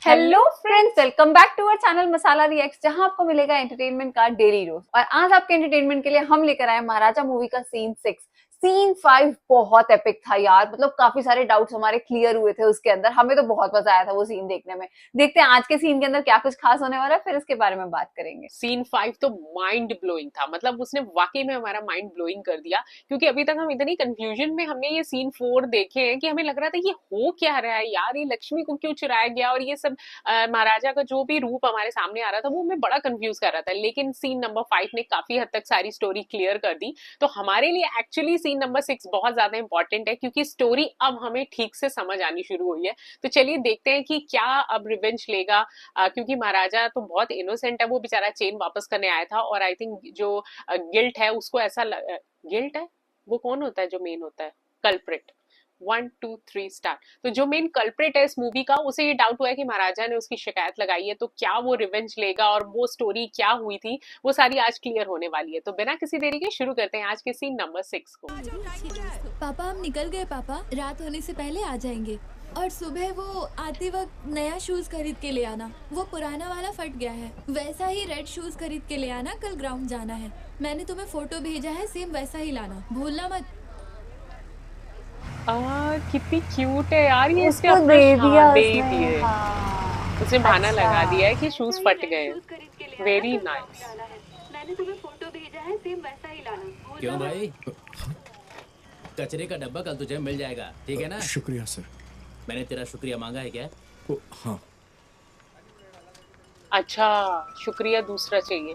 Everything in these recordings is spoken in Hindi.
Hello friends, welcome back to our channel Masala Reacts, जहां आपको मिलेगा एंटरटेनमेंट का डेली रोज। और आज आपके एंटरटेनमेंट के लिए हम लेकर आए महाराजा मूवी का सीन 5 बहुत एपिक था यार। मतलब काफी सारे डाउट्स हमारे क्लियर हुए थे उसके अंदर। हमें तो बहुत मजा आया था वो सीन देखने में। देखते हैं आज के सीन के अंदर क्या कुछ खास होने वाला है, फिर इसके बारे में बात करेंगे। सीन 5 तो माइंड ब्लोइंग था। मतलब उसने वाकई में हमारा माइंड ब्लोइंग कर दिया, क्योंकि अभी तक हम इतनी कंफ्यूजन में हमने ये सीन 4 देखे हैं कि हमें लग रहा था ये हो क्या रहा है यार, ये लक्ष्मी को क्यों चुराया गया, और ये सब महाराजा का जो भी रूप हमारे सामने आ रहा था वो हमें बड़ा कंफ्यूज कर रहा था। लेकिन सीन नंबर 5 ने काफी हद तक सारी स्टोरी क्लियर कर दी। तो हमारे लिए एक्चुअली सीन नंबर 6 बहुत ज्यादा इंपॉर्टेंट है, क्योंकि स्टोरी अब हमें ठीक से समझ आनी शुरू हुई है। तो चलिए देखते हैं कि क्या अब रिवेंज लेगा, क्योंकि महाराजा तो बहुत इनोसेंट है, वो बेचारा चेन वापस करने आया था। और आई थिंक जो गिल्ट है उसको ऐसा गिल्ट है, वो कौन होता है जो मेन होता है? कल्प्रिट। 1 2 3 स्टार्ट। तो जो मेन कल्प्रिट है इस मूवी का, उसे ये डाउट हुआ है कि महाराजा ने उसकी शिकायत लगाई है। तो क्या वो रिवेंज लेगा और वो स्टोरी क्या हुई थी, वो सारी आज क्लियर होने वाली है। तो बिना किसी देरी के शुरू करते हैं आज के सीन नंबर 6 को। पापा हम निकल गए पापा, रात होने से पहले आ जाएंगे। और सुबह वो आते वक्त नया शूज खरीद के ले आना, वो पुराना वाला फट गया है। वैसा ही रेड शूज खरीद के ले आना, कल ग्राउंड जाना है। मैंने तुम्हें फोटो भेजा है, सेम वैसा ही लाना, भूलना मत। कितनी क्यूट है यार ये। इसने उसको अपना दे दिया दे उसने। दिए। हाँ, उसने बहाना अच्छा। लगा दिया है कि शूज फट गए। Very nice. मैंने तुम्हें फोटो भेजा है, सेम वैसा ही लाना। क्यों भाई? कचरे का डब्बा कल तुझे मिल जाएगा, ठीक है ना? शुक्रिया सर। मैंने तेरा शुक्रिया मांगा है क्या? हाँ। अच्छा, शुक्रिया दूसरा चाहिए।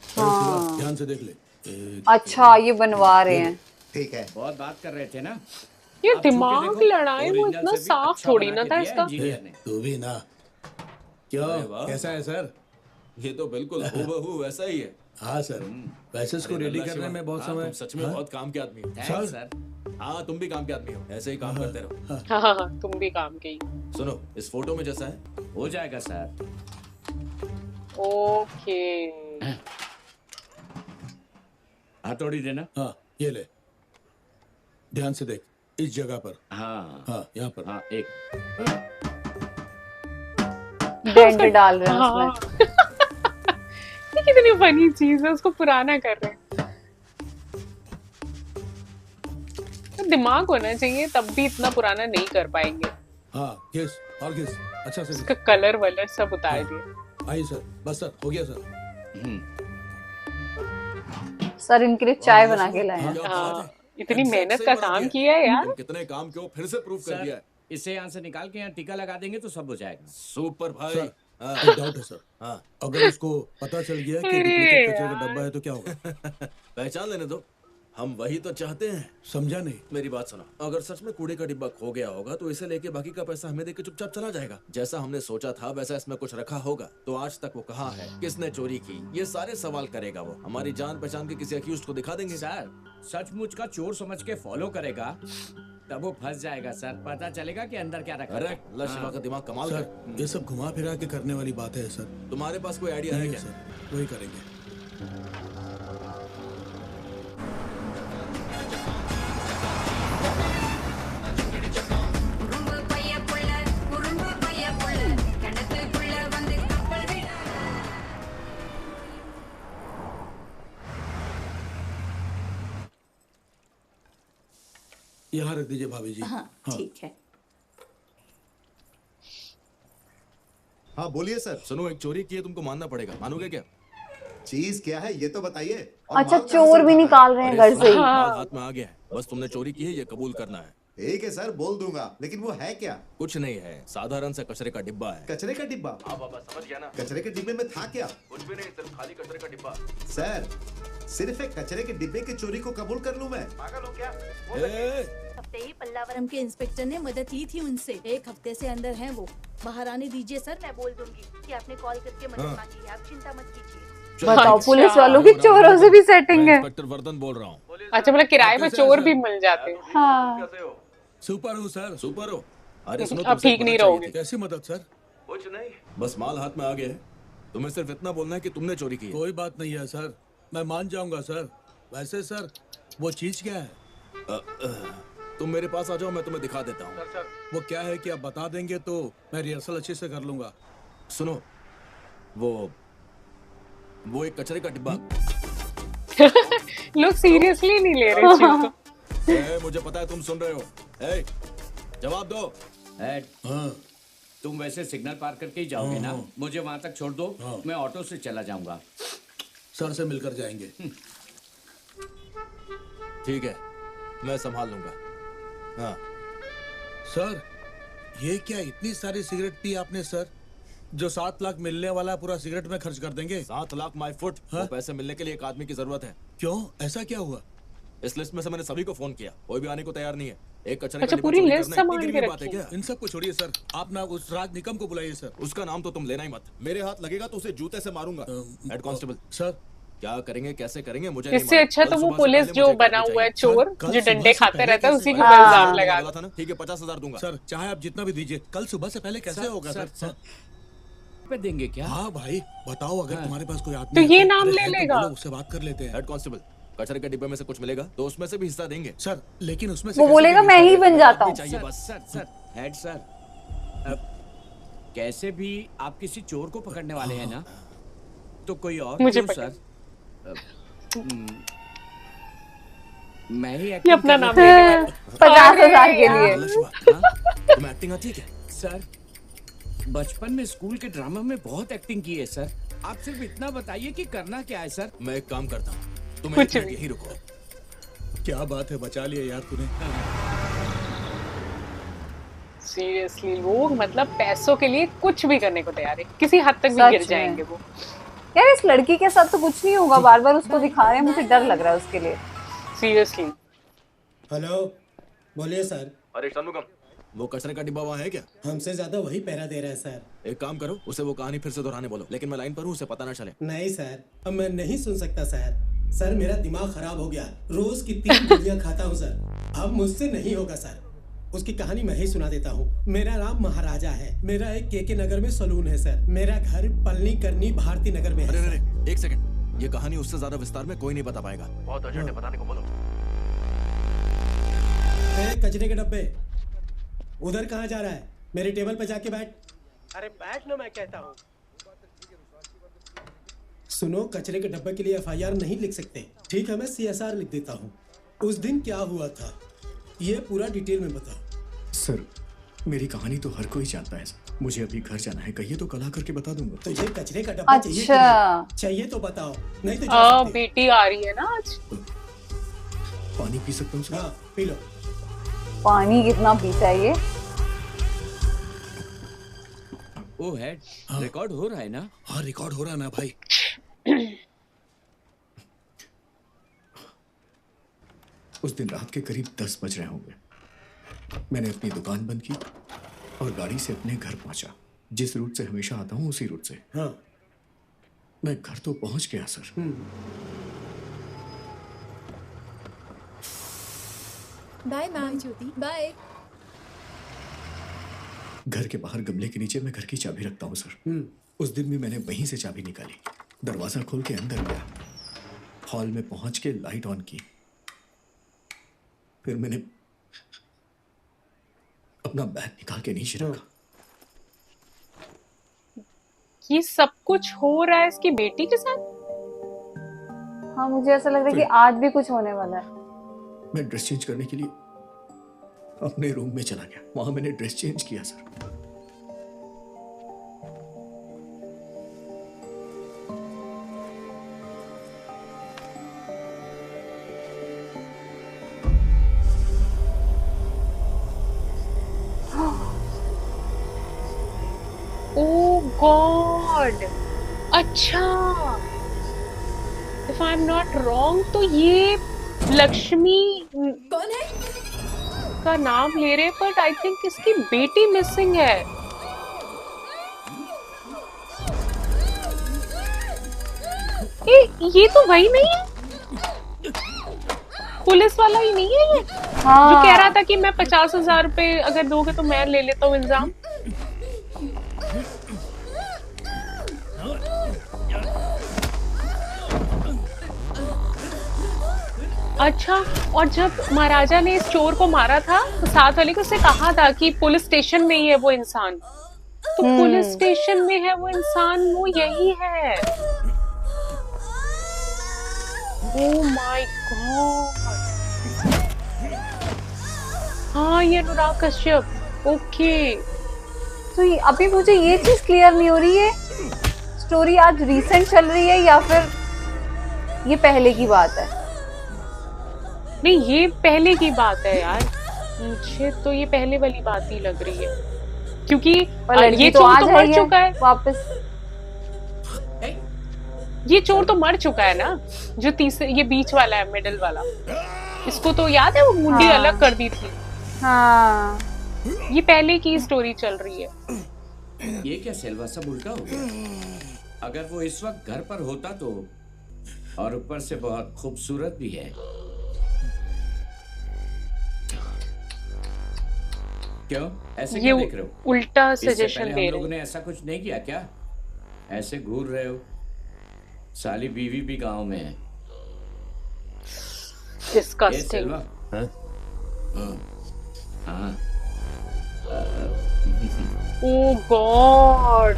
हाँ। ध्यान से देख ले। अच्छा, ये बनवा रहे हैं। ठीक है। बहुत बात कर रहे थे ना? ये अब चुके दिमाग देखो, लड़ाए वो ओरिजिनल इतना से भी साफ अच्छा थोड़ी बना ना के था दिया इसका। इंजीनियर ने। तू भी ना। क्यों, अरे वाह। कैसा है सर? ये तो बिल्कुल हूबहू वैसा ही है। हाँ सर, वैसे इसको अरे रेडी अल्लाह करने शिवा। में बहुत हाँ, समय। तुम सच में हाँ? बहुत काम के आदमी हो। Thanks sir. हाँ, तुम भी काम के आदमी हो, ऐसे ही काम करते रहो। हाँ, तुम भी काम की। सुनो, इस फोटो में जैसा है हो जाएगा सर। ओके। हथौड़ी देना। हाँ, ये ले। ध्यान से देख, इस जगह पर। हाँ हाँ, यहाँ पर। हाँ, एक डेंट डाल रहे हैं हाँ। उसमें। ये कितनी फनी चीज है, उसको पुराना कर रहे हैं। तो दिमाग होना चाहिए, तब भी इतना पुराना नहीं कर पाएंगे। हाँ, घिस और घिस, अच्छा से उसका घिस। कलर वलर सब उतार दिया। आइए सर, बस सर, हो गया सर। सर इनके लिए चाय बना के लाए हैं। क्या बात हाँ, है। इतनी Exact मेहनत सही का बना काम दिया। किया है यार। तुम कितने काम को फिर से प्रूफ कर दिया सर, है। इसे यहाँ से निकाल के यहाँ टीका लगा देंगे तो सब हो जाएगा। सुपर भाई। सर, हाँ, एक डाउट है सर। हाँ, अगर उसको पता चल गया कि अरे डुप्लीकेट कचरे का यार। डब्बा है तो क्या होगा? पहचान लेने दो, हम वही तो चाहते हैं। समझा नहीं? मेरी बात सुनो, अगर सच में कूड़े का डिब्बा खो गया होगा तो इसे लेके बाकी का पैसा हमें देके चुपचाप चला जाएगा। जैसा हमने सोचा था वैसा इसमें कुछ रखा होगा। तो आज तक वो कहाँ है, किसने चोरी की, ये सारे सवाल करेगा वो। हमारी जान पहचान के किसी अक्यूज्ड को दिखा देंगे। सर, सचमुच का चोर समझ के फॉलो करेगा तब वो फंस जाएगा सर। पता चलेगा कि अंदर क्या रखा अरे है। अल्लाह शिवा का दिमाग कमाल सर, कर। ये सब घुमा फिरा के करने वाली बात है सर। तुम्हारे पास कोई आइडिया है नहीं है क्या? सर, वही करेंगे। यहाँ रख दीजिए भाभी जी। हाँ, ठीक है। हाँ बोलिए सर। सुनो, एक चोरी की है, तुमको मानना पड़ेगा। मानोगे क्या? चीज क्या है ये तो बताइए। और अच्छा, माल कहाँ से चोर भी उठाना है? निकाल रहे हैं अरे घर सुनो, से ही। माल हाथ में आ गया है, बस तुमने चोरी की है ये कबूल करना है। ठीक है सर, बोल दूंगा, लेकिन वो है क्या? कुछ नहीं है, साधारण सा कचरे का डिब्बा है। कचरे का डिब्बा? हाँ बाबा, समझ गया ना? कचरे के डिब्बे में था क्या? कुछ भी नहीं, सिर्फ खाली कचरे का डिब्बा। सर, सिर्फ एक कचरे के डिब्बे की चोरी को कबूल कर लूं मैं? पागल हो क्या? हफ्ते ही पल्लावरम के इंस्पेक्टर ने मदद ली थी उनसे। 1 हफ्ते से अंदर हैं वो। बाहर आने दीजिए सर, मैं बोल दूंगी कि आपने कॉल करके मदद मांगी है। आप चिंता मत कीजिए। बताओ, अच्छा। पुलिस वालों की चोरों से भी सेटिंग है। इंस्पेक्टर वर्धन बोल रहा हूँ। अच्छा, मतलब किराए पे कैसे चोर है भी सर? मिल जाते हैं। हाँ। कैसे हो? सुपर हूँ सर। सुपर हो? अरे सुनो, अब तुमसे ठीक एक नहीं मदद चाहिए रहोगे। थी। कैसी मदद सर? कुछ नहीं, बस माल हाथ में आ गया है। तुम्हें सिर्फ इतना बोलना है कि तुमने चोरी की है। कोई बात नहीं है सर, मैं मान जाऊंगा सर। वैसे सर, वो चीज क्या है? तुम मेरे पास आ जाओ, मैं तुम्हें दिखा देता हूँ। सर वो क्या है कि आप बता देंगे तो मैं रिहर्सल अच्छे से कर लूंगा। सुनो, वो एक कचरे का डिब्बा। लोग सीरियसली नहीं ले रहे इस चीज को। ए, मुझे पता है तुम सुन रहे हो। ए, जवाब दो। एड, हाँ तुम वैसे सिग्नल पार करके ही जाओगे ना? हाँ। मुझे वहां तक छोड़ दो, हाँ। मैं ऑटो से चला जाऊंगा। सर से मिलकर जाएंगे। ठीक है, मैं संभाल लूंगा। हाँ। सर ये क्या इतनी सारी सिगरेट पी आपने सर? जो 7 लाख मिलने वाला पूरा सिगरेट में खर्च कर देंगे। 7 लाख माई फुट। हाँ? वो पैसे मिलने के लिए एक आदमी की जरूरत है। क्यों, ऐसा क्या हुआ? इस लिस्ट में से मैंने सभी को फोन किया, कोई भी आने को तैयार नहीं है। एक कचरे अच्छा, का डिब्बा पूरी चोरी लिस्ट करना इतनी संभाल के गिरी बात है रखी। क्या? इन सब को छोड़िए सर, आप ना उस राज निकम को बुलाइए सर। उसका नाम तो तुम लेना ही मत। मेरे हाथ लगेगा तो उसे जूते से मारूंगा। हेड कांस्टेबल, सर क्या करेंगे कैसे करेंगे मुझे नहीं इससे मालूम। अच्छा कल तो वो सुबह से पुलिस पहले जो मुझे बना कागज हुआ है चाहिए। चोर कल जो सुबह डंडे से खाते पहले रहता है, कैसे उसी के पता ऊपर चला? इल्जाम बोला लगा था ना, ठीक है 50,000 दूंगा। सर चाहे आप जितना भी दीजिए, कल सुबह से पहले कैसे होगा सर? सर पे देंगे क्या? हाँ भाई बताओ, अगर हाँ। तुम्हारे पास कोई आदमी तो है ये नाम अरे ले है तो लेगा। बोलो, उससे बात कर लेते हैं। हेड कांस्टेबल, कचरे के डिब्बे में से कुछ मिलेगा तो उसमें से भी हिस्सा देंगे। सर लेकिन उसमें से वो कैसे बोलेगा देंगे मैं सर? ही बन जाता हूँ। चाहिए सर, बस। सर, हेड सर, अब कैसे भी आप किसी चोर को पकड़ने वाले हैं ना, तो कोई और मुझे क्यों पकड़- सर? मैं ही ये एक्टिंग अपना करने नाम वाला लेने वाला। 50,000 के अरे लिए। यार। गलत बात। तुम्हें एक्टिंग आती है क्या? सर, बचपन में स्कूल के ड्रामा में बहुत एक्टिंग की है सर। आप सिर्फ इतना बताइए कि करना क्या है सर। मैं एक काम करता हूँ, तुम कुछ एक मिनट भी। यहीं रुको। क्या बात है, बचा लिया यार तूने। सीरियसली लोग मतलब पैसों के लिए कुछ भी करने को तैयार है, किसी हद तक भी सच गिर में। जाएंगे वो। यार इस लड़की के साथ तो कुछ नहीं होगा, बार बार उसको दिखा रहे हैं, मुझे डर लग रहा है उसके लिए। सीरियसली हेलो, बोलिए सर। अरे शनमुगम, वो कचरे का डिब्बा वहाँ है क्या? हमसे ज्यादा वही पहरा दे रहा है सर। एक काम करो, उसे वो कहानी फिर से दोहराने बोलो, लेकिन मैं लाइन पर हूँ, उसे पता ना चले। नहीं सर, अब मैं नहीं सुन सकता सर। सर मेरा दिमाग खराब हो गया, रोज की 3 गोलियां खाता हूँ सर। अब मुझसे नहीं होगा सर। उसकी कहानी मैं ही सुना देता हूँ। मेरा नाम महाराजा है, मेरा एक केके नगर में सलून है सर। मेरा घर पलनी करनी भारती नगर में है। अरे सर। अरे एक सेकंड, ये कहानी उससे ज्यादा विस्तार में कोई नहीं बता पाएगा। बहुत अर्जेंट है, बताने को बोलो। कचरे के डब्बे उधर कहाँ जा रहा है? मेरे टेबल पे जाके बैठ। अरे बैठ ना, मैं कहता हूँ। सुनो, कचरे के डब्बे के लिए FIR नहीं लिख सकते, ठीक है? मैं CSR लिख देता हूँ। उस दिन क्या हुआ था ये पूरा डिटेल में बताओ। सर मेरी कहानी तो हर कोई जानता है सर। मुझे अभी घर जाना है, कहिए तो कल आकर के बता दूंगा। तो ये कचरे का डब्बा चाहिए कि अच्छा नहीं? चाहिए तो बताओ, नहीं तो जा सकते। बेटी आ रही है ना आज। पानी पी सकता हूँ सर? हाँ पी लो। पानी कितना पीता है ये? ओ हेड, रिकॉर्ड हो रहा है ना? हाँ रिकॉर्ड हो रहा है ना भाई। उस दिन रात के करीब 10 बज रहे होंगे। मैंने अपनी दुकान बंद की और गाड़ी से अपने घर पहुंचा। जिस रूट से हमेशा आता हूँ उसी रूट से। हाँ मैं घर तो पहुंच गया सर। बाय मैम ज्योति, बाय। घर के बाहर गमले के नीचे मैं घर की चाबी रखता हूँ सर। उस दिन भी मैंने वहीं से चाबी निकाली, दरवाजा खोल के अंदर गया, हॉल में पहुंच के लाइट ऑन की, फिर मैंने अपना बैग निकाल के नीचे रखा। ये सब कुछ हो रहा है इसकी बेटी के साथ। हाँ मुझे ऐसा लग रहा है कि आज भी कुछ होने वाला है। मैं ड्रेस चेंज करने के लिए अपने रूम में चला गया। वहां मैंने ड्रेस चेंज किया सर। ओ गॉड, अच्छा if I am not wrong तो ये लक्ष्मी कौन है? का नाम ले रहे, बट आई थिंक इसकी बेटी मिसिंग है। ये तो वही नहीं है, पुलिस वाला ही नहीं है ये जो कह रहा था कि मैं 50,000 रुपए अगर दोगे तो मैं ले लेता हूँ इल्जाम। अच्छा, और जब महाराजा ने इस चोर को मारा था तो साथ वाले को उसने कहा था कि पुलिस स्टेशन में ही है वो इंसान, तो पुलिस स्टेशन में है वो इंसान, वो यही है। ओह माय गॉड, हाँ ये अनुराग कश्यप। ओके, तो अभी मुझे ये चीज क्लियर नहीं हो रही है, स्टोरी आज रीसेंट चल रही है या फिर ये पहले की बात है? नहीं ये पहले की बात है यार, मुझे तो ये पहले वाली बात ही लग रही है, क्योंकि ये चोर तो मर चुका है वापस। ये चोर तो मर चुका है ना, जो तीसरे ये बीच वाला है, मिडिल वाला, इसको तो याद है वो मुंडी अलग कर दी थी। हाँ, ये पहले की स्टोरी चल रही है। ये क्या सेल्वा, सब उल्टा हो गया। अगर वो इस वक्त घर पर होता तो, और ऊपर से बहुत खूबसूरत भी है। क्यों ऐसे क्यों देख रहे हो? उल्टा सजेशन दे रहे हम लोगों ने ऐसा कुछ नहीं किया क्या? ऐसे घूर रहे हो? साली बीवी भी गांव में है। डिस्गस्टिंग। हाँ। ओह गॉड,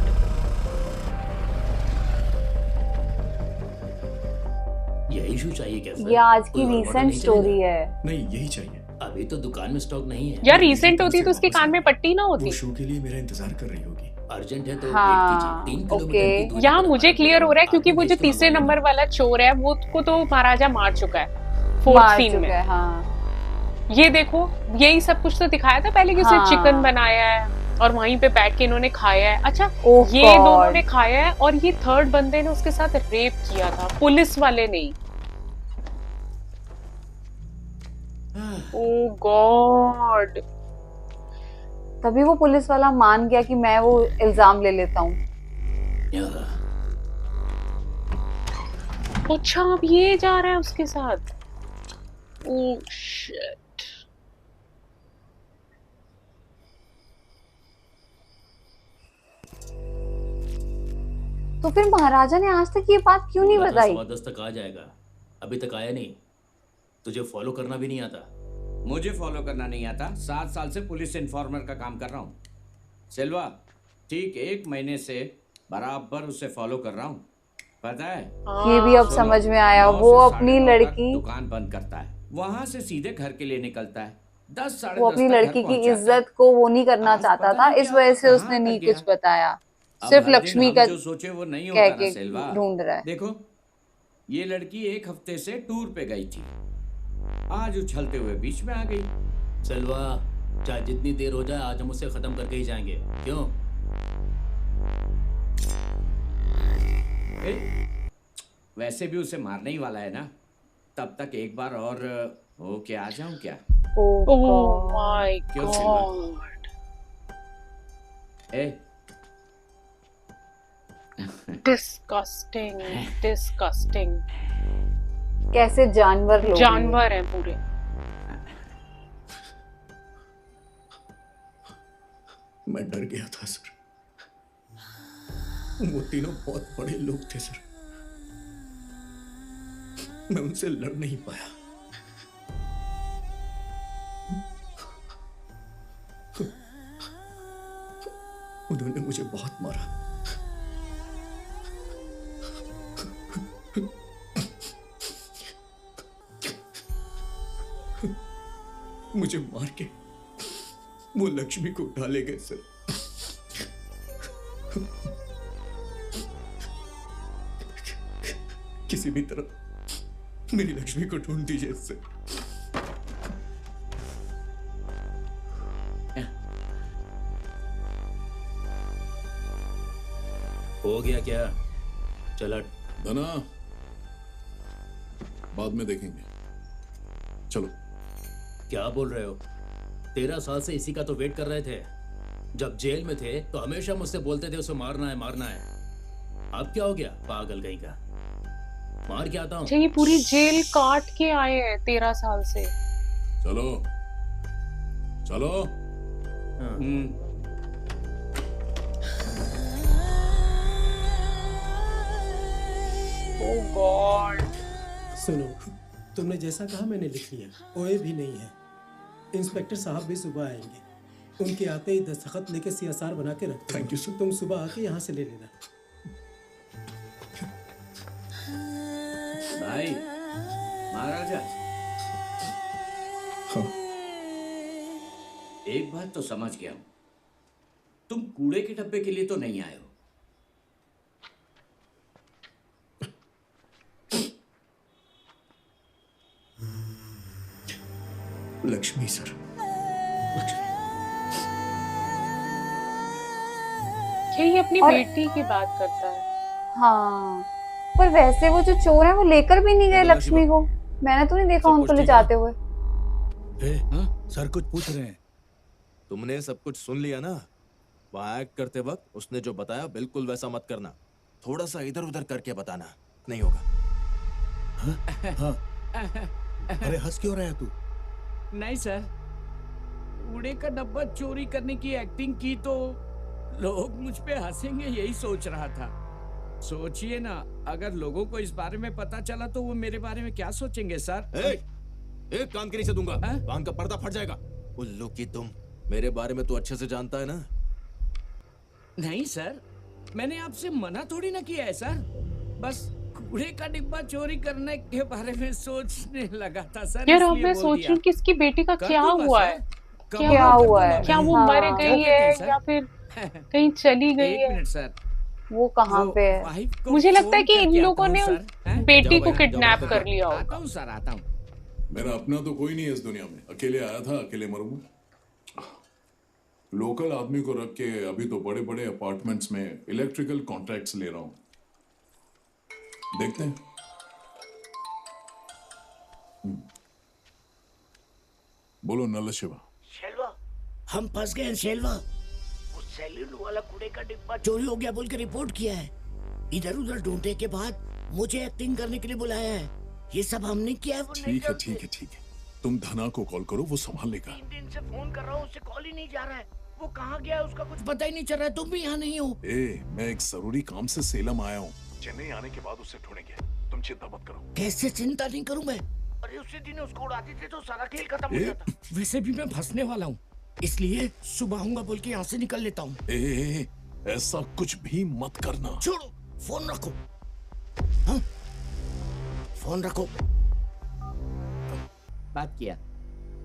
यही इशू चाहिए क्या सर? ये आज की रीसेंट स्टोरी है। नहीं यही चाहिए। अभी तो दुकान में स्टॉक नहीं है। यार रीसेंट होती तो उसके कान में पट्टी ना होती। वो शो के लिए मेरा इंतजार कर रही होगी। अर्जेंट है तो हाँ, वेट कीजिए। 3 किलोमीटर की दूरी यहाँ पर मुझे क्लियर हो रहा है क्योंकि वो जो तीसरे नंबर वाला चोर है वो को तो महाराजा मार चुका है फोर्थ सीन में। हाँ। ये देखो यही सब कुछ तो दिखाया था पहले कि उसने चिकन बनाया है और वहीं पे बैठ के इन्होंने खाया है। अच्छा ये दोनों ने खाया है और ये थर्ड बंदे ने उसके साथ रेप किया था, पुलिस वाले नहीं। ओह गॉड, तभी वो पुलिस वाला मान गया कि मैं वो इल्जाम ले लेता हूँ। अच्छा अब ये जा रहा है उसके साथ। Oh shit. तो फिर महाराजा ने आज तक ये बात क्यों नहीं बताई? 10 तक आ जाएगा, अभी तक आया नहीं। तुझे फॉलो करना भी नहीं आता? मुझे फॉलो करना नहीं आता। 7 साल से पुलिस इन्फॉर्मर का काम कर रहा हूँ सेल्वा। ठीक 1 महीने से बराबर उसे फॉलो कर रहा हूँ, पता है? ये भी अब समझ में आया। वो अपनी लड़की दुकान बंद करता है, वहाँ से सीधे घर के लिए निकलता है। 10 साढ़े 10 वो अपनी लड़की की इज्जत को वो नहीं करना चाहता था, इस वजह से उसने नहीं कुछ बताया। सिर्फ लक्ष्मी का जो सोचे वो नहीं होता ना सेल्वा। ढूंढ रहा है। देखो ये लड़की 1 हफ्ते से टूर पे गई थी, आज उछलते हुए बीच में आ गई। सेल्वा चाहे जितनी देर हो जाए आज हम उसे खत्म करके ही जाएंगे। क्यों? वैसे भी उसे मारने ही वाला है ना, तब तक एक बार और हो के आ जाऊं क्या? Oh my God. Disgusting, disgusting. कैसे जानवर लोग, जानवर हैं पूरे। मैं डर गया था सर। वो तीनों बहुत बड़े लोग थे सर, मैं उनसे लड़ नहीं पाया। उन्होंने मुझे बहुत मारा। मुझे मार के वो लक्ष्मी को उठा ले गए सर। किसी भी तरह मेरी लक्ष्मी को ढूंढ दीजिए सर। हो गया क्या? चला धना, बाद में देखेंगे, चलो। क्या बोल रहे हो? 13 साल से इसी का तो वेट कर रहे थे। जब जेल में थे तो हमेशा मुझसे बोलते थे उसे मारना है मारना है। अब क्या हो गया? पागल कहीं का। मार के आता हूँ। ये पूरी जेल काट के आए हैं 13 साल से। चलो चलो। ओह गॉड। सुनो, तुमने जैसा कहा मैंने लिख लिया। ओए भी नहीं है। इंस्पेक्टर साहब भी सुबह आएंगे। उनके आते ही दस्तखत लेके सीएसआर बना के रख। Thank you sir. तुम सुबह आके यहाँ से ले लेना। भाई महाराजा, हाँ। एक बात तो समझ गया हूं, तुम कूड़े के डब्बे के लिए तो नहीं आए हो। लक्ष्मी सर। क्या ये अपनी और- बेटी की बात करता है? हाँ, पर वैसे वो जो चोर है वो लेकर भी नहीं गए मतलब लक्ष्मी को। मैंने तो नहीं देखा सब उनको कुछ ले ठीक है? जाते हुए। सर कुछ पूछ रहे हैं। तुमने सब कुछ सुन लिया ना? वहाँ एक्ट करते वक्त उसने जो बताया बिल्कुल वैसा मत करना। थोड़ा सा इधर उधर करके बताना, नहीं होगा। हाँ। अरे हंस क्यों रहा है तू? नहीं सर, कूड़े का डब्बा चोरी करने की एक्टिंग की तो लोग मुझ पे हंसेंगे, यही सोच रहा था। सोचिए ना, अगर लोगों को इस बारे में पता चला तो वो मेरे बारे में क्या सोचेंगे सर? एक कान के नीचे दूंगा, कान का पर्दा फट जाएगा। उल्लू की तुम, मेरे बारे में तो अच्छे से जानता है ना? नहीं सर, मैंने आपसे मना थोड़ी ना किया है सर, बस कूड़े का डिब्बा चोरी करने के बारे में सोचने लगा था सर। यार अब इसलिए मैं बोल सोच दिया। रही हूँ कि इसकी बेटी का कर क्या दूंगा हुआ सर। है? क्या हुआ है? क्या वो हाँ। मर क्या गई कहते हैं है सर? या फिर कहीं चली गई एक है? मिनट सर, वो कहाँ वो पे है? वाइफ को मुझे लगता है फोन कि इन करके लोगों आता ने हूँ, उस सर। हैं? बेटी जाओ को भाई, किडनैप जाओ, कर लिया आता होगा। हूँ सर, आता हूँ। मेरा अपना तो कोई नहीं है इस दुनिया में। अकेले आया था, अकेले मरूंगा। लोकल आदमी को रख के अभी तो बड़े बड़े अपार्टमेंट्स में इलेक्ट्रिकल कॉन्ट्रैक्ट्स ले रहा हूं। देखते हैं। बोलो नल शिवा। शेलवा, हम फंस गए हैं शेलवा। उस सैलून वाला कूड़े का डिब्बा चोरी हो गया बोल के रिपोर्ट किया है। इधर उधर ढूंढने के बाद मुझे एक्टिंग करने के लिए बुलाया है। ये सब हमने किया है, वो नहीं ठीक है जानते। ठीक है ठीक है, तुम धना को कॉल करो, वो संभाल लेगा। 3 दिन से फोन कर रहा हूँ, उससे कॉल ही नहीं जा रहा है। वो कहाँ गया है उसका कुछ पता ही नहीं चल रहा है। तुम भी यहाँ नहीं हो। मैं एक जरूरी काम से सेलम आया हूँ। चेन्नई आने के बाद उससे ढूंढेंगे, तुम चिंता मत करो। कैसे चिंता नहीं करूँ मैं? अरे उसी दिन उसको उड़ाते थे तो सारा खेल खत्म हो जाता। वैसे भी मैं फंसने वाला हूँ, इसलिए सुबह आऊंगा बोल के यहाँ से निकल लेता हूँ। ऐसा कुछ भी मत करना। छोड़ो, फोन रखो। हाँ? फोन रखो। बात किया।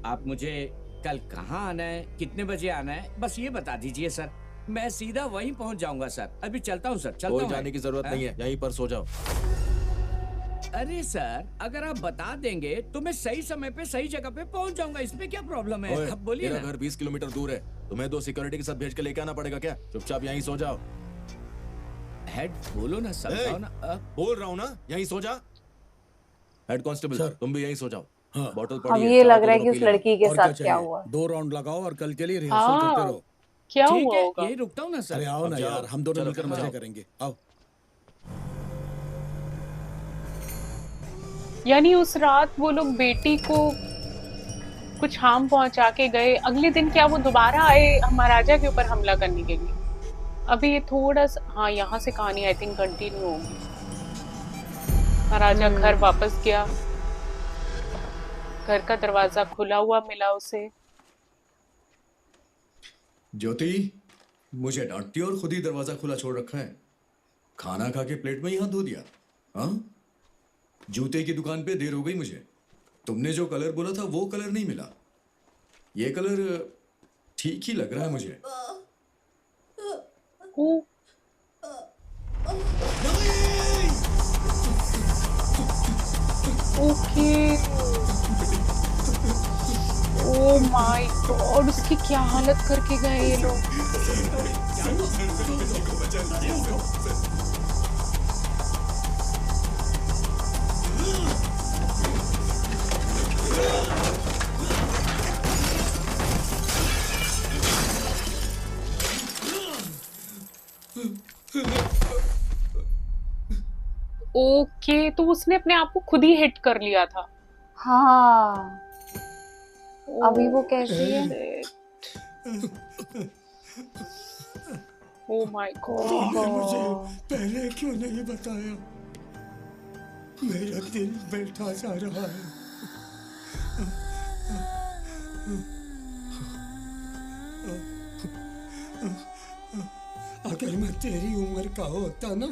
आप मुझे कल कहाँ आना है, कितने बजे आना है, बस ये बता दीजिए सर। मैं सीधा वहीं पहुंच जाऊंगा सर। अभी चलता हूँ सर, चलता कोई हूँ। जाने की जरूरत नहीं है, यहीं पर सो जाओ। अरे सर, अगर आप बता देंगे तो मैं सही समय पे सही जगह पे पहुंच जाऊंगा, इसमें क्या प्रॉब्लम है? आप बोलिए मेरा ना। घर 20 किलोमीटर दूर है, तुम्हें 2 सिक्योरिटी के साथ भेज के लेके आना पड़ेगा क्या? चुपचाप यहीं सो जाओ। हेड बोलो ना, समझाओ ना। बोल रहा हूँ ना, यहीं सो जा। हेड कांस्टेबल, तुम भी यहीं सो जाओ। हाँ। बॉटल अब पड़ी है, ये चाहो लग तो रहा है दोनों कि पी उस लेना। लड़की के और साथ क्या क्या चाहिए? हुआ। 2 राउंड लगाओ और कल के लिए रिहर्सल करते रहो। क्या ठीक हुआ है, होगा? यही रुकता हूँ ना सर। अरे आओ अब ना जाओ। यार, हम दोनों चलो, मिलकर मजे जाओ। करेंगे। आओ। यानी उस रात वो लोग बेटी को कुछ हार्म पहुंचा के गए, अगले दिन क्या वो दोबारा आए महाराजा के ऊपर हमला करने के लिए? अभी ये थोड़ा सा, हाँ, यहाँ से कहानी आई थिंक कंटिन्यू होगी। महाराजा घर वापस गया, घर का दरवाजा खुला हुआ मिला उसे। ज्योति, मुझे डांटती और खुद ही दरवाजा खुला छोड़ रखा है। खाना खा के प्लेट में ही हाथ धो दिया। हाँ, जूते की दुकान पे देर हो गई मुझे। तुमने जो कलर बोला था वो कलर नहीं मिला। ये कलर ठीक ही लग रहा है मुझे। ओके, ओ माय गॉड, उसकी क्या हालत करके गए ये लोग। ओके, तो उसने अपने आप को खुद ही हिट कर लिया था। हाँ, अभी वो कैसी है? ओ माय तुमने मुझे गॉड। पहले क्यों नहीं बताया? मेरा दिल बैठा जा रहा है। अगर मैं तेरी उम्र का होता ना,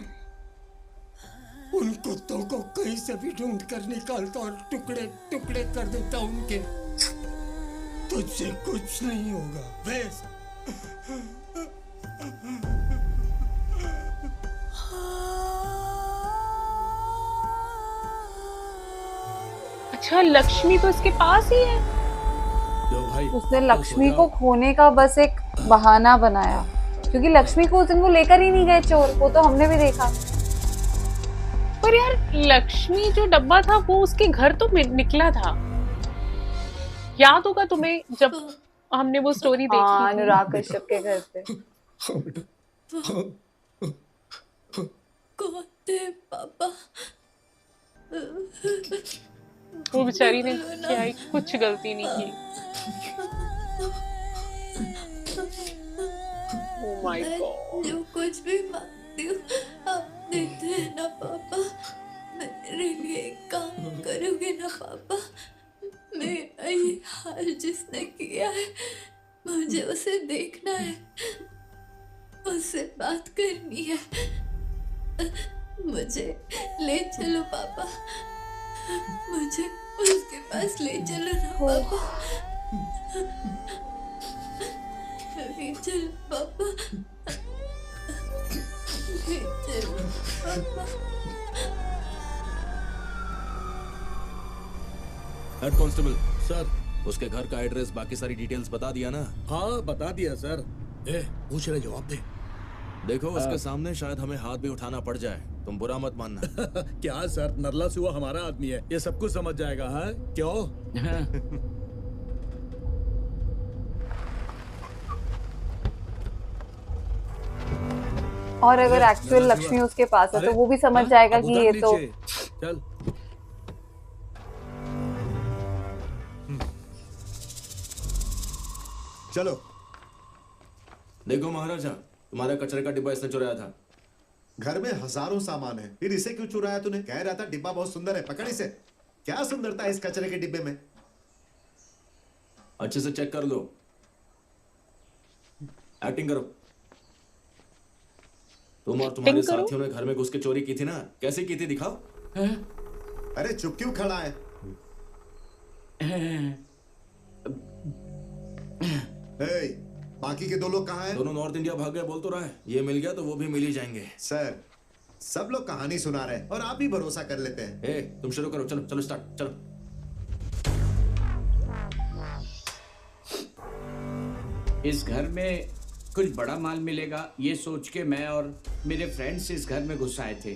उन कुत्तों को कहीं से भी ढूंढ कर निकालता और टुकड़े टुकड़े कर देता उनके। तुझसे कुछ नहीं होगा बेस। अच्छा, लक्ष्मी तो इसके पास ही है। उसने लक्ष्मी को खोने का बस एक बहाना बनाया, क्योंकि लक्ष्मी को उस दिन वो लेकर ही नहीं गए चोर, वो तो हमने भी देखा। पर यार, लक्ष्मी जो डब्बा था वो उसके घर तो निकला था। याद होगा तुम्हें जब हमने वो स्टोरी देखी? हाँ, अनुराग कश्यप के घर पे। कौन थे पापा? वो बेचारी ने क्या ही कुछ गलती नहीं की। Oh my God. जो कुछ भी मांगती हूँ आप देते हैं ना पापा? मेरे लिए एक काम करोगे ना पापा? मेरा ये हाल जिसने किया है, मुझे उसे देखना है, उससे बात करनी है। मुझे ले चलो पापा, मुझे उसके पास ले चलो ना पापा। ले चलो पापा, ले चलो पापा। हेड कांस्टेबल सर, उसके घर का एड्रेस, बाकी सारी डिटेल्स बता दिया ना? हाँ बता दिया सर। पूछ रहे, जवाब दे। देखो उसके सामने शायद हमें हाथ भी उठाना पड़ जाए, तुम बुरा मत मानना। क्या सर, नरला सुआ हमारा आदमी है, ये सब कुछ समझ जाएगा। है क्यों? और अगर एक्चुअल लक्ष्मी उसके पास है तो वो भी समझ जाएगा कि ये तो चल। चलो। देखो महाराजा, तुम्हारा कचरे का डिब्बा इसने चुराया था। घर में हजारों सामान है, फिर इसे क्यों चुराया तूने? कह रहा था डिब्बा बहुत सुंदर है, पकड़ इसे। क्या सुंदरता है इस कचरे के डिब्बे में? अच्छे से चेक कर लो, एक्टिंग करो। तुम और तुम्हारे साथियों ने घर में घुस के चोरी की थी ना, कैसे की थी दिखाओ। अरे चुप क्यों खड़ा है? बाकी के दो लोग कहाँ हैं? दोनों नॉर्थ इंडिया भाग गए बोल तो रहा है। ये मिल गया तो वो भी मिल ही जाएंगे। सर, सब लोग कहानी सुना रहे हैं और आप भी भरोसा कर लेते हैं। तुम शुरू करो, चलो चलो स्टार्ट, चलो। इस घर में कुछ बड़ा माल मिलेगा, ये सोच के मैं और मेरे फ्रेंड्स इस घर में घुस आए थे।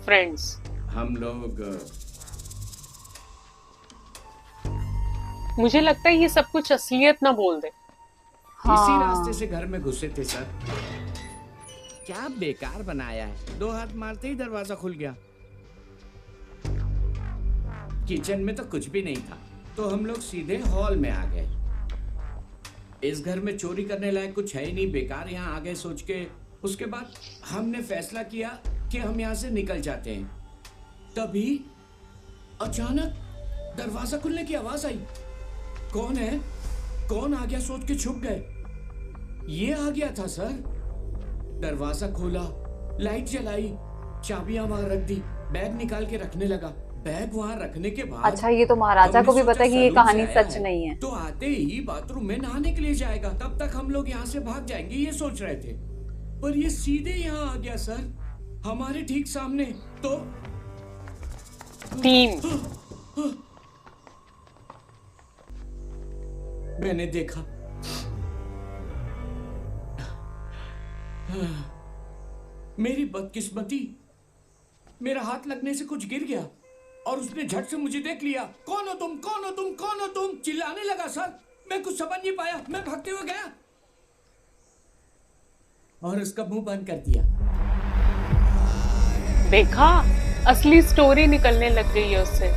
फ्रेंड्स? हम लोग मुझे लगता है ये सब कुछ असलियत ना बोल दे। इसी रास्ते से घर में घुसे थे सर। क्या बेकार बनाया है, 2 हाथ मारते ही दरवाजा खुल गया। किचन में तो कुछ भी नहीं था, तो हम लोग सीधे हॉल में आ गए। इस घर में चोरी करने लायक कुछ है ही नहीं, बेकार यहाँ आ गए सोच के। उसके बाद हमने फैसला किया कि हम यहाँ से निकल जाते हैं। तभी अचानक दरवाजा खुलने की आवाज आई। कौन है, कौन आ गया सोच के छुप गए। ये आ गया था सर। दरवाजा खोला, लाइट जलाई, चाबियां वहां रख दी, बैग निकाल के रखने लगा। बैग वहां रखने के बाद अच्छा, ये तो महाराजा को भी पता है कि ये कहानी सच नहीं है। तो आते ही बाथरूम में नहाने के लिए जाएगा, तब तक हम लोग यहाँ से भाग जाएंगे, ये सोच रहे थे। पर ये सीधे यहाँ आ गया सर, हमारे ठीक सामने। तो टीम मैंने देखा, मेरी बदकिस्मती, मेरा हाथ लगने से कुछ गिर गया और उसने झट से मुझे देख लिया। कौन हो तुम, कौन हो तुम, कौन हो तुम, चिल्लाने लगा सर। मैं कुछ समझ नहीं पाया, मैं भागते हुए गया और उसका मुंह बंद कर दिया। देखा, असली स्टोरी निकलने लग गई है उससे।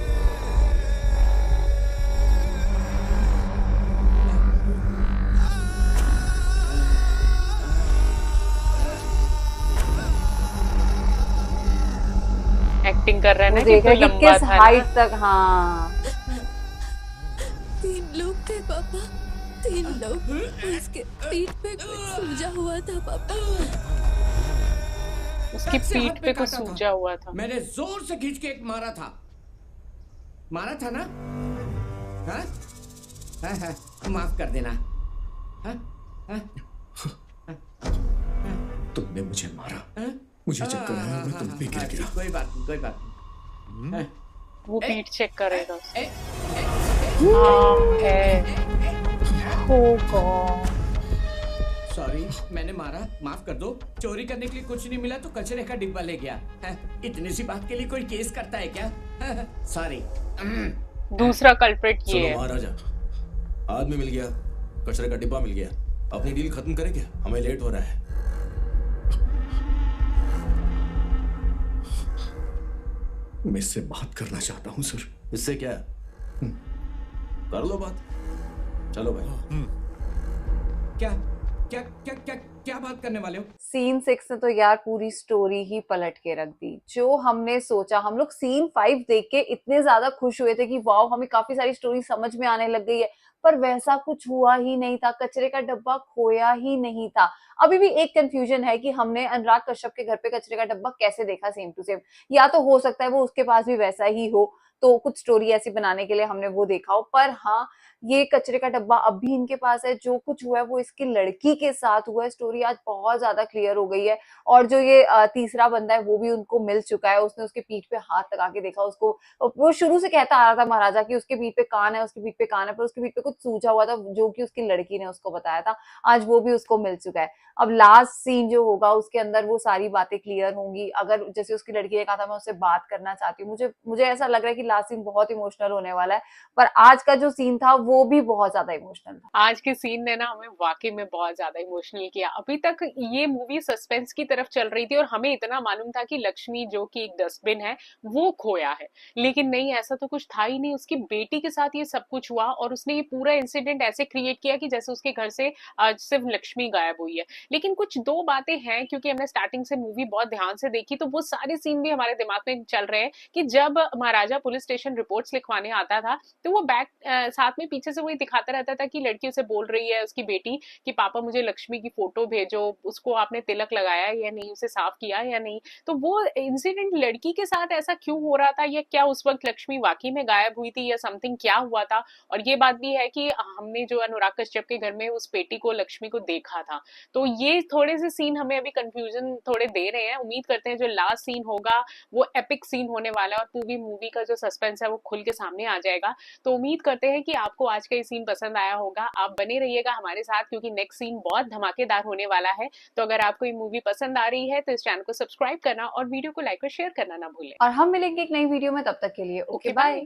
एक्टिंग कर रहा है ना कि देखा तो कि लंबा किस था हाइट तक। हाँ, सीन लो। उसके पीठ पे कुछ सूजा हुआ था पापा। उसकी कब से हाथ पीठ पे कुछ काटा था? सूजा हुआ था। मैंने जोर से खींच के एक मारा था ना? हाँ? हाँ, माफ कर देना। हाँ? तुमने मुझे मारा, मुझे चक्कर आया, मैं तुम पे गिर गया। कोई बात नहीं। वो पीठ चेक करेगा। सॉरी, मैंने मारा, माफ कर दो। चोरी करने के लिए कुछ नहीं मिला तो कचरे का डिब्बा ले गया। इतनी सी बात के लिए कोई केस करता है क्या? सॉरी। दूसरा कल्प्रिट ये सुनो है। महाराजा, आदमी मिल गया, कचरे का डिब्बा मिल गया, अपनी डील खत्म करें क्या? हमें लेट हो रहा है। मैं इससे बात करना चाहता हूँ सर। इससे क्या? कर लो बात, चलो भाई। क्या बात करने वाले हो? सीन 6 ने तो यार पूरी स्टोरी ही पलट के रख दी। जो हमने सोचा, हम लोग सीन 5 देख के इतने ज्यादा खुश हुए थे कि वाओ, हमें काफी सारी स्टोरी समझ में आने लग गई है, पर वैसा कुछ हुआ ही नहीं था। कचरे का डब्बा खोया ही नहीं था। अभी भी एक कंफ्यूजन है कि हमने अनुराग कश्यप के घर पे कचरे का डब्बा कैसे देखा सेम टू सेम। या तो हो सकता है वो उसके पास भी वैसा ही हो, तो कुछ स्टोरी ऐसी बनाने के लिए हमने वो देखा हो। पर हाँ, ये कचरे का डब्बा अब भी इनके पास है। जो कुछ हुआ है वो इसकी लड़की के साथ हुआ है। स्टोरी आज बहुत ज्यादा क्लियर हो गई है। और जो ये तीसरा बंदा है वो भी उनको मिल चुका है। उसने उसके पीठ पे हाथ लगा के देखा उसको। वो शुरू से कहता आ रहा था महाराजा कि उसके पीठ पे कान है, उसके पीठ पे कान है, पर उसके पीठ पे कुछ सूजा हुआ था जो कि उसकी लड़की ने उसको बताया था। आज वो भी उसको मिल चुका है। अब लास्ट सीन जो होगा उसके अंदर वो सारी बातें क्लियर होंगी। अगर जैसे उसकी लड़की ने कहा था मैं उससे बात करना चाहती हूँ, मुझे ऐसा लग रहा है कि लास्ट सीन बहुत इमोशनल होने वाला है। पर आज का जो सीन था वो भी बहुत ज्यादा इमोशनल था। आज के सीन ने ना हमें वाकई में बहुत ज्यादा इमोशनल किया। अभी तक ये मूवी सस्पेंस की तरफ चल रही थी और हमें इतना मालूम था कि लक्ष्मी जो कि एक डस्टबिन है वो खोया है, लेकिन नहीं, ऐसा तो कुछ था ही नहीं। उसकी बेटी के साथ ये सब कुछ हुआ और उसने ये पूरा इंसिडेंट ऐसे क्रिएट किया कि जैसे उसके घर से आज सिर्फ लक्ष्मी गायब हुई है। लेकिन कुछ दो बातें हैं, क्योंकि हमने स्टार्टिंग से मूवी बहुत ध्यान से देखी तो वो सारे सीन भी हमारे दिमाग में चल रहे हैं कि जब महाराजा पुलिस स्टेशन रिपोर्ट्स लिखवाने आता था तो वो बैक साथ में पीछे से वही दिखाता रहता था कि लड़की उसे बोल रही है, उसकी बेटी, कि पापा मुझे लक्ष्मी की फोटो भेजो, उसको आपने तिलक लगाया या नहीं, उसे साफ किया या नहीं। तो वो इंसिडेंट लड़की के साथ ऐसा क्यों हो रहा था, या क्या उस वक्त लक्ष्मी वाकई में गायब हुई थी या समथिंग क्या हुआ था। और ये बात भी है कि हमने जो अनुराग कश्यप के घर में उस बेटी को, लक्ष्मी को देखा था। तो ये थोड़े से सीन हमें अभी कंफ्यूजन थोड़े दे रहे हैं। उम्मीद करते हैं जो लास्ट सीन होगा वो एपिक सीन होने वाला है और पूरी मूवी का जो सस्पेंस है वो खुल के सामने आ जाएगा। तो उम्मीद करते हैं कि आपको आज का ये सीन पसंद आया होगा। आप बने रहिएगा हमारे साथ क्योंकि नेक्स्ट सीन बहुत धमाकेदार होने वाला है। तो अगर आपको ये मूवी पसंद आ रही है तो इस चैनल को सब्सक्राइब करना और वीडियो को लाइक और शेयर करना ना भूलें। और हम मिलेंगे एक नई वीडियो में, तब तक के लिए ओके बाय।